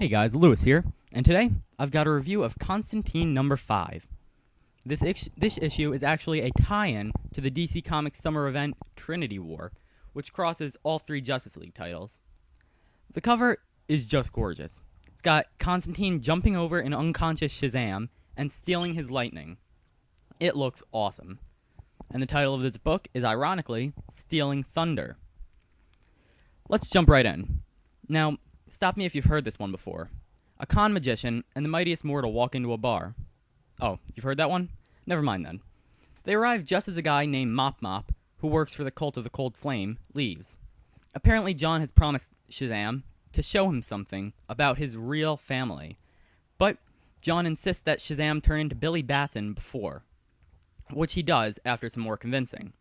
Hey guys, Lewis here, and today I've got a review of Constantine number 5. This issue is actually a tie-in to the DC Comics summer event Trinity War, which crosses all 3 Justice League titles. The cover is just gorgeous. It's got Constantine jumping over an unconscious Shazam and stealing his lightning. It looks awesome. And the title of this book is, ironically, Stealing Thunder. Let's jump right in. Now, stop me if you've heard this one before. A con magician and the mightiest mortal walk into a bar. Oh, you've heard that one? Never mind then. They arrive just as a guy named Mop Mop, who works for the Cult of the Cold Flame, leaves. Apparently John has promised Shazam to show him something about his real family. But John insists that Shazam turn into Billy Batson before, which he does after some more convincing.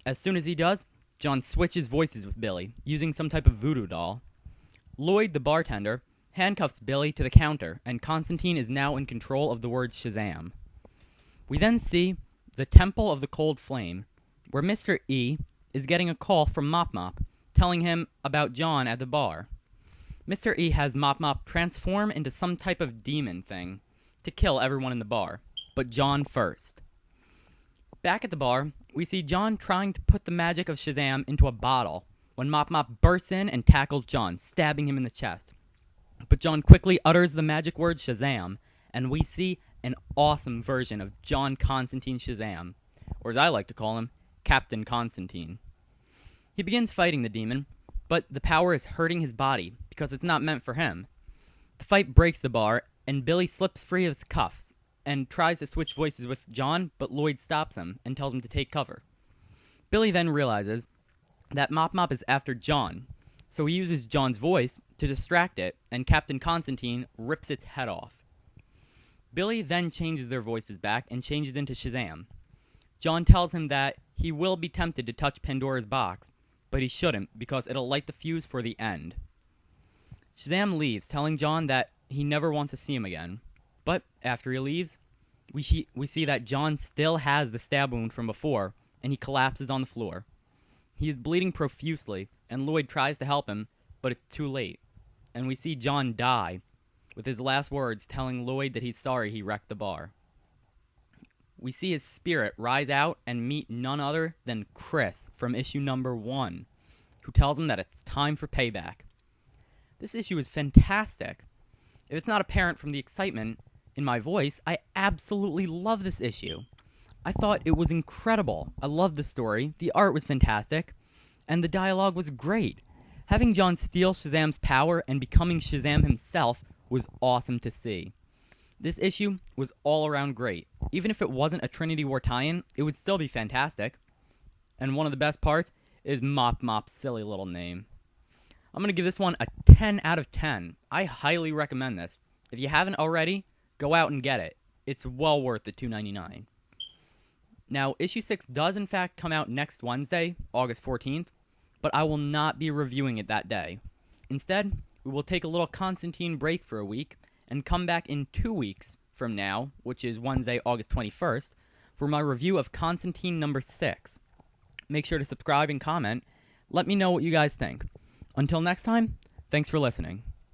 As soon as he does, John switches voices with Billy, using some type of voodoo doll. Lloyd, the bartender, handcuffs Billy to the counter, and Constantine is now in control of the word Shazam. We then see the Temple of the Cold Flame, where Mr. E is getting a call from Mop Mop, telling him about John at the bar. Mr. E has Mop Mop transform into some type of demon thing to kill everyone in the bar, but John first. Back at the bar, we see John trying to put the magic of Shazam into a bottle when Mop Mop bursts in and tackles John, stabbing him in the chest. But John quickly utters the magic word Shazam, and we see an awesome version of John Constantine Shazam, or as I like to call him, Captain Constantine. He begins fighting the demon, but the power is hurting his body because it's not meant for him. The fight breaks the bar, and Billy slips free of his cuffs and tries to switch voices with John, but Lloyd stops him and tells him to take cover. Billy then realizes that Mop Mop is after John, so he uses John's voice to distract it, and Captain Constantine rips its head off. Billy then changes their voices back and changes into Shazam. John tells him that he will be tempted to touch Pandora's box, but he shouldn't because it'll light the fuse for the end. Shazam leaves, telling John that he never wants to see him again. But after he leaves, we see that John still has the stab wound from before, and he collapses on the floor. He is bleeding profusely, and Lloyd tries to help him, but it's too late. And we see John die, with his last words telling Lloyd that he's sorry he wrecked the bar. We see his spirit rise out and meet none other than Chris from issue number 1, who tells him that it's time for payback. This issue is fantastic. If it's not apparent from the excitement in my voice, I absolutely love this issue. I thought it was incredible. I loved the story, the art was fantastic, and the dialogue was great. Having John steal Shazam's power and becoming Shazam himself was awesome to see. This issue was all around great. Even if it wasn't a Trinity War tie-in, it would still be fantastic. And one of the best parts is Mop Mop's silly little name. I'm going to give this one a 10 out of 10. I highly recommend this. If you haven't already, go out and get it. It's well worth the $2.99. Now, issue 6 does in fact come out next Wednesday, August 14th, but I will not be reviewing it that day. Instead, we will take a little Constantine break for a week and come back in 2 weeks from now, which is Wednesday, August 21st, for my review of Constantine number 6. Make sure to subscribe and comment. Let me know what you guys think. Until next time, thanks for listening.